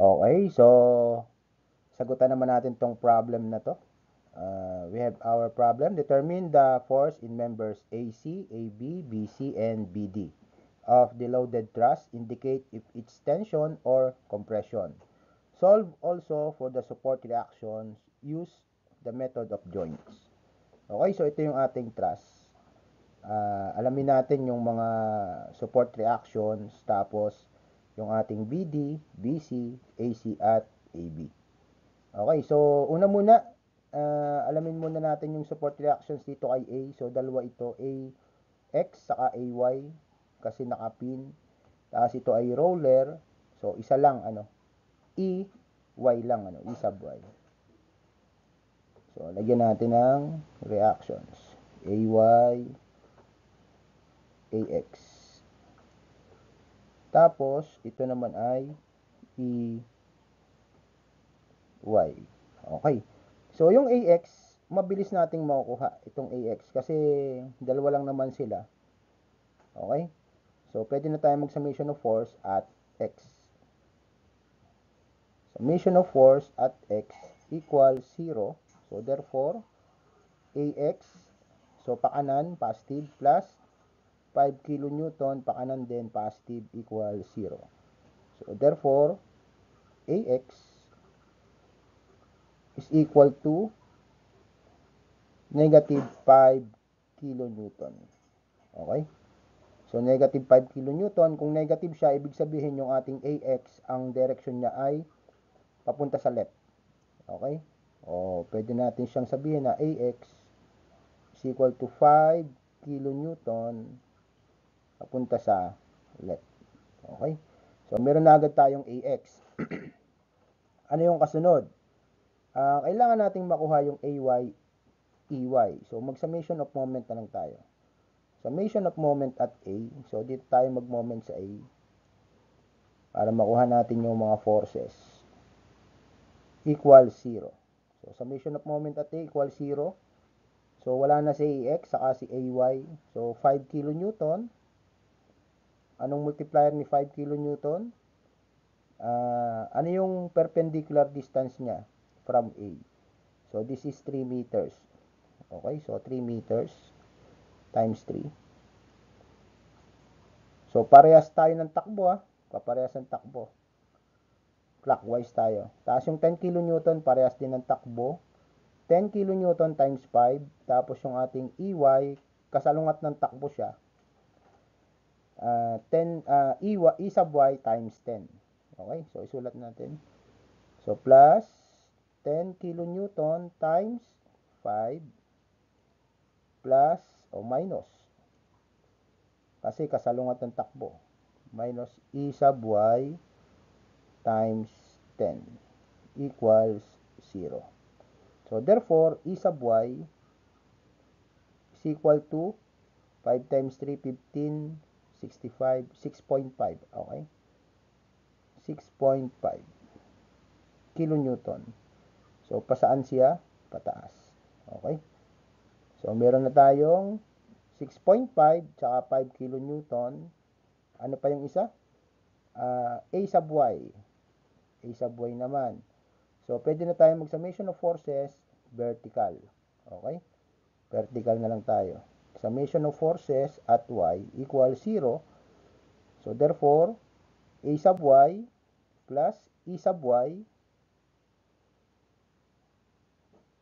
Okay, so sagutan naman natin tong problem na to. We have our problem. Determine the force in members AC, AB, BC, and BD of the loaded truss. Indicate if it's tension or compression. Solve also for the support reactions. Use the method of joints. Okay, so ito yung ating truss. Alamin natin yung mga support reactions, tapos yung ating BD, BC, AC, at AB. Okay, so una muna, alamin muna natin yung support reactions dito kay A. So dalawa ito, AX saka AY, kasi nakapin. Tapos ito ay roller, so isa lang, EY lang, E sub Y. So lagyan natin ng reactions. AY, AX. Tapos, ito naman ay EY. Okay. So, yung AX, mabilis nating makukuha itong AX kasi dalawa lang naman sila. Okay? So, pwede na tayo mag-summation of force at X. Summation of force at X equals 0. So, therefore, AX, so pakanan, positive, plus 5 kN, pakanan din, positive, equals 0. So, therefore, AX is equal to negative 5 kilonewton. Okay? So, negative 5 kilonewton. Kung negative siya, ibig sabihin yung ating AX, ang direction niya ay papunta sa left. Okay? O, pwede natin siyang sabihin na AX is equal to 5 kilonewton papunta sa left. Okay? So, meron na agad tayong AX. Ano yung kasunod? Kailangan nating makuha yung AY, EY. So, mag-summation of moment na lang tayo. Summation of moment at A. So, dito tayo mag-moment sa A para makuha natin yung mga forces. Equals 0. So, summation of moment at A equals 0. So, wala na si AX saka si AY. So, 5 kilonewton. Anong multiplier ni 5 kilonewton? Ano yung perpendicular distance niya from A? So, this is 3 meters. Okay, so 3 meters times 3. So, parehas tayo ng takbo, Paparehas ng takbo. Clockwise tayo. Tapos yung 10 kilonewton, parehas din ng takbo. 10 kilonewton times 5. Tapos yung ating EY, kasalungat ng takbo siya. 10 E sub Y times 10. Okay, so isulat natin. So, plus 10 kilonewton times 5 plus o minus. Kasi kasalungat ng takbo. Minus E sub Y times 10 equals 0. So, therefore, E sub Y is equal to 5 times 3, 15, 65, 6.5. Okay? 6.5 kilonewton. So, pasaan siya? Pataas. Okay? So, meron na tayong 6.5 tsaka 5 kilonewton. Ano pa yung isa? A sub Y. A sub Y naman. So, pwede na tayo mag-summation of forces vertical. Okay? Vertical na lang tayo. Summation of forces at Y equals 0. So, therefore, A sub Y plus E sub Y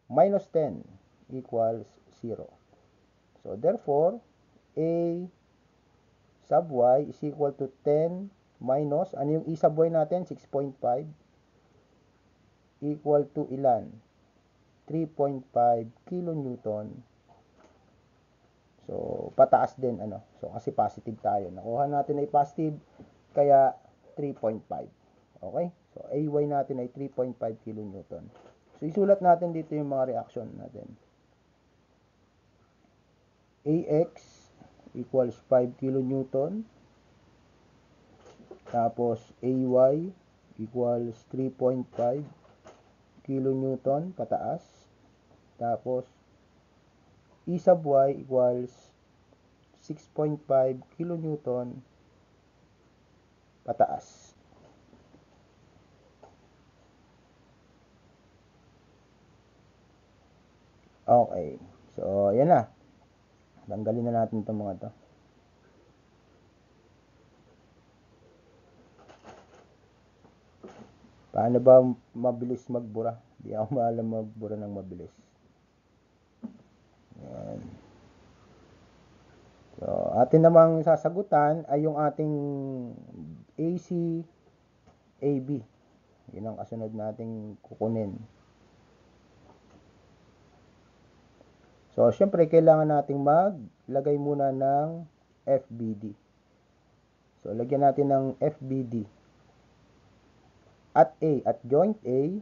minus 10 equals 0. So, therefore, A sub Y is equal to 10 minus, ano yung E sub Y natin? 6.5 equal to ilan? 3.5 kilonewton. So, pataas din, So, kasi positive tayo. Nakuha natin ay positive, kaya 3.5. Okay? So, AY natin ay 3.5 kilonewton. So, isulat natin dito yung mga reaction natin. AX equals 5 kilonewton. Tapos, AY equals 3.5 kilonewton pataas. Tapos, E sub Y equals 6.5 kilonewton pataas. Okay. So, yan na. Tanggalin na natin itong mga to. Paano ba mabilis magbura? Di ako maalam magbura ng mabilis. Yan. So, atin namang sasagutan ay yung ating AC, AB. Yun ang kasunod nating kukunin. So, syempre, kailangan nating maglagay muna ng FBD. So, lagyan natin ng FBD. At A, at joint A.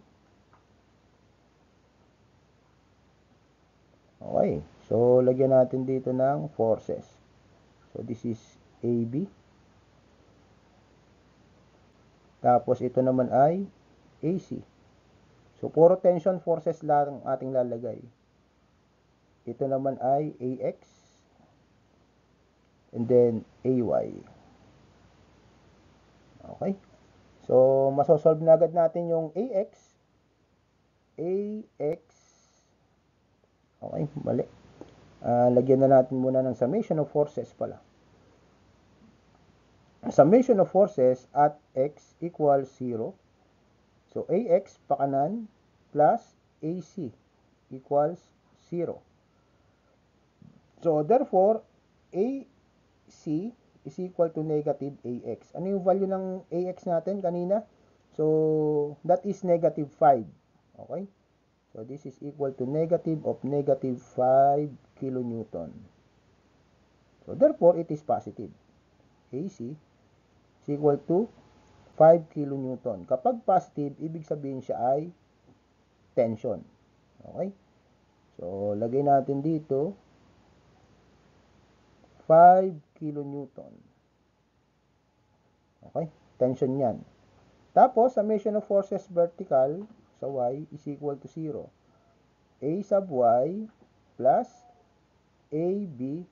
Okay. So, lagyan natin dito ng forces. So, this is AB. Tapos, ito naman ay AC. So, puro tension forces lang ating lalagay. Ito naman ay AX. And then, AY. Okay. So, masosolve na agad natin yung AX. AX. Okay, mali. Lagyan na natin muna ng summation of forces pala. Summation of forces at X equals 0. So, AX pakanan plus AC equals 0. So, therefore, AC is equal to negative AX. Ano yung value ng AX natin kanina? So, that is negative 5. Okay? So, this is equal to negative of negative 5 kilonewton. So, therefore, it is positive. AC is equal to 5 kilonewton. Kapag positive, ibig sabihin siya ay tension. Okay? So, lagay natin dito 5 kilonewton. Okay? Tension yan. Tapos, summation of forces vertical sa Y is equal to 0. A sub Y plus AB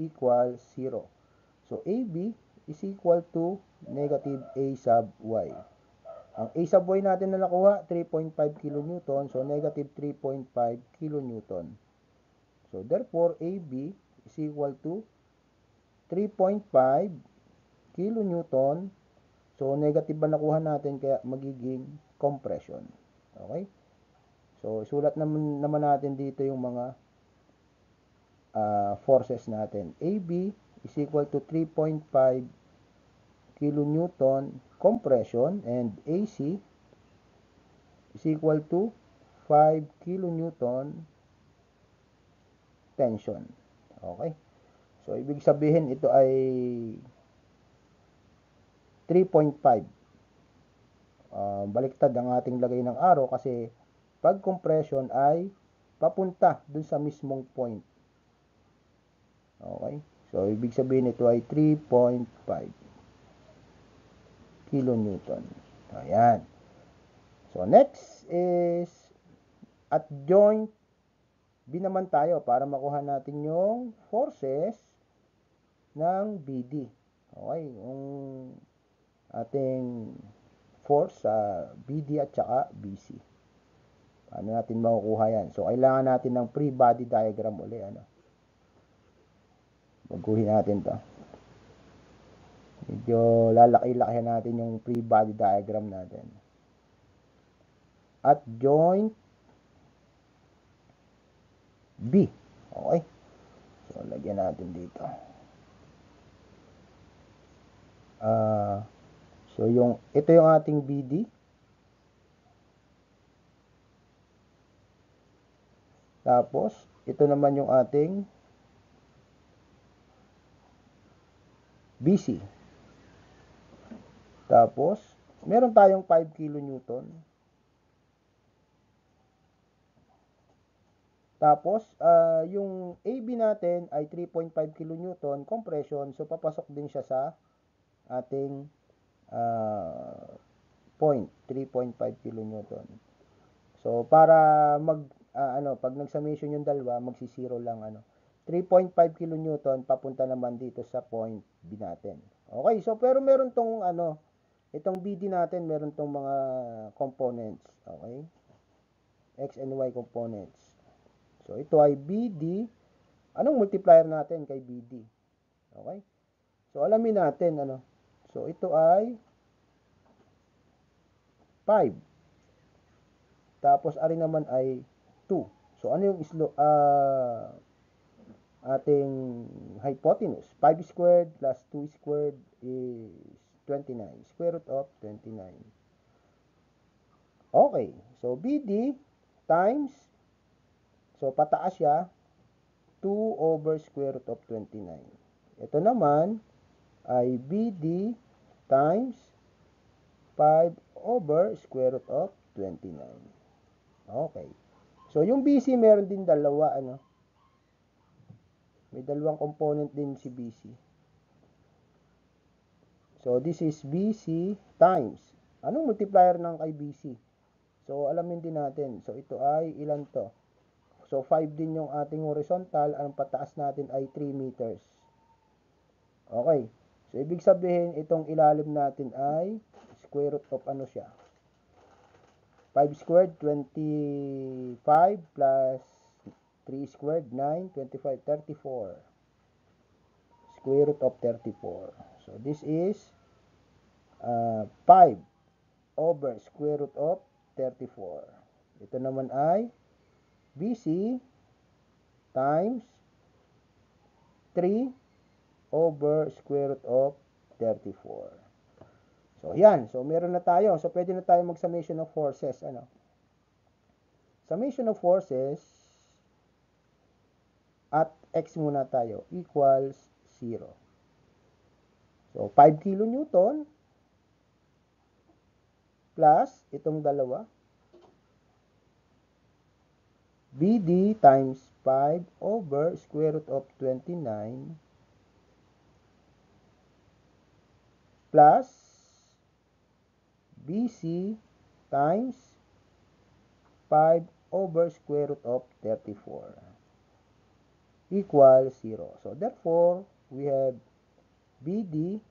equals 0. So, AB is equal to negative A sub Y. Ang A sub Y natin na nakuha, 3.5 kilonewton. So, negative 3.5 kilonewton. So, therefore, AB is equal to 3.5 kilonewton. So, negative ba nakuha natin kaya magiging compression. Okay? So, isulat naman natin dito yung mga forces natin. AB is equal to 3.5 kilonewton compression and AC is equal to 5 kilonewton tension. Okay? So, ibig sabihin ito ay 3.5. Baliktad ang ating lagay ng arrow kasi pag compression ay papunta dun sa mismong point. Okay? So, ibig sabihin ito ay 3.5 kilonewton. Ayan. So, next is at joint B naman tayo para makuha natin yung forces ng BD. Okay? Yung ating force sa BD at saka BC. Paano natin makukuha yan? So, kailangan natin ng free body diagram uli. Baguhin natin to. Medyo lalaki-laki natin yung free body diagram natin. At joint B. Okay? So, lagyan natin dito. So, ito yung ating BD. Tapos, ito naman yung ating BC. Tapos, meron tayong 5 kilonewton. Tapos, yung AB natin ay 3.5 kilonewton compression. So, papasok din siya sa ating point, 3.5 kilonewton. So, para pag nag-summation yung dalawa, magsi-zero lang 3.5 kilonewton papunta naman dito sa point B natin. Okay, so pero meron tong itong BD natin, meron tong mga components, okay? X and Y components. So, ito ay BD. Anong multiplier natin kay BD? Okay? So, alamin natin, ano? So, ito ay 5. Tapos, ari naman ay 2. So, ano yung ating hypotenuse? 5 squared plus 2 squared is 29. Square root of 29. Okay. So, BD times, so, pataas siya, 2 over square root of 29. Ito naman ay BD times 5 over square root of 29. Okay. So, yung BC meron din dalawa, ano? May dalawang component din si BC. So, this is BC times. Anong multiplier ng kay BC? So, alamin din natin. So, ito ay ilan to? So, 5 din yung ating horizontal. Ang pataas natin ay 3 meters. Okay. So, ibig sabihin, itong ilalim natin ay square root of ano siya? 5 squared, 25 plus 3 squared, 9, 25, 34. Square root of 34. So, this is 5 over square root of 34. Ito naman ay BC times 3 over square root of 34. So, yan. So, meron na tayo. So, pwede na tayo mag-summation of forces. Ano? Summation of forces at x muna tayo equals 0. So, 5 kilonewton plus itong dalawa BD times 5 over square root of 29 plus BC times 5 over square root of 34 equals 0. So, therefore, we have BD,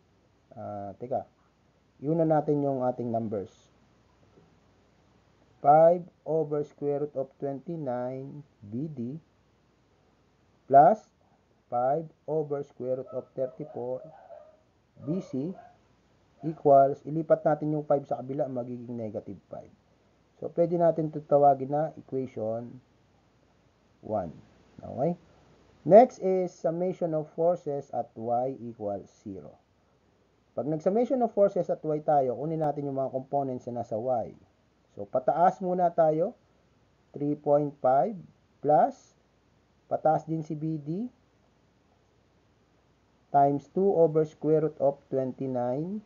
iuna natin yung ating numbers. 5 over square root of 29 BD plus 5 over square root of 34 BC equals, ilipat natin yung 5 sa kabila, magiging negative 5. So, pwede natin ito tawagin na equation 1. Okay? Next is summation of forces at y equals 0. Pag nag-summation of forces at y tayo, kunin natin yung mga components na nasa y. So, pataas muna tayo, 3.5 plus, pataas din si BD, times 2 over square root of 29.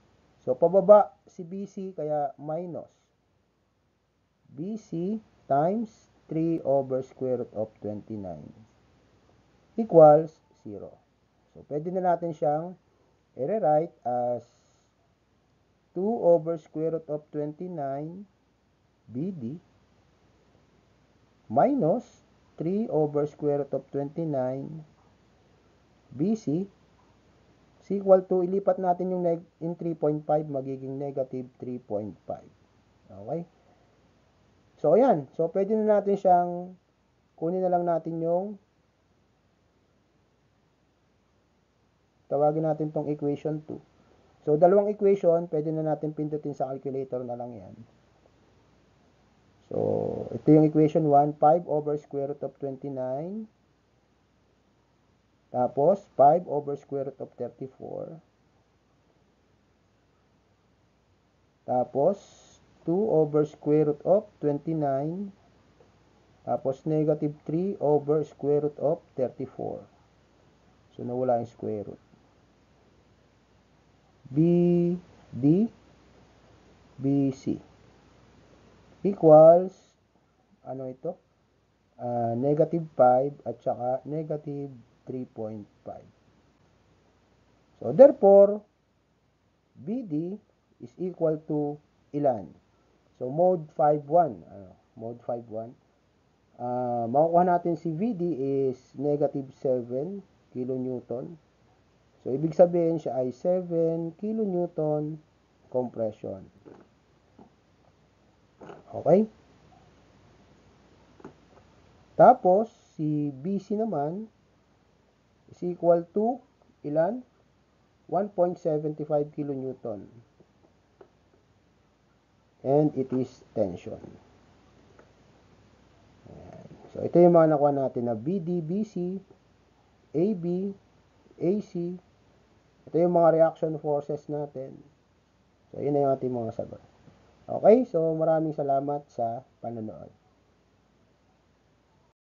So, pababa si BC, kaya minus. BC times 3 over square root of 29 equals 0. So, pwede na natin siyang i-rewrite as 2 over square root of 29 BD minus 3 over square root of 29 BC is equal to, ilipat natin yung in 3.5, magiging negative 3.5. Okay? So, ayan. So, pwede na natin siyang, kunin na lang natin yung, tawagin natin tong equation 2. So, dalawang equation, pwede na natin pindutin sa calculator na lang yan. So, ito yung equation 1, 5 over square root of 29. Tapos, 5 over square root of 34. Tapos, 2 over square root of 29. Tapos, negative 3 over square root of 34. So, nawala yung square root. BD, BC equals, ano ito? Negative 5 at saka negative 3.5. So, therefore, BD is equal to ilan? So, mode 5.1. Mode 5.1. Makukuha natin si VD is negative 7 kilonewton. So, ibig sabihin siya ay 7 kilonewton compression. Okay? Tapos, si BC naman is equal to ilan? 1.75 kilonewton. And it is tension. Ayan. So, ito yung mga nakuha natin na BD, BC, AB, AC. Ito yung mga reaction forces natin. So, yun na yung ating mga sagot. Okay, so maraming salamat sa panonood.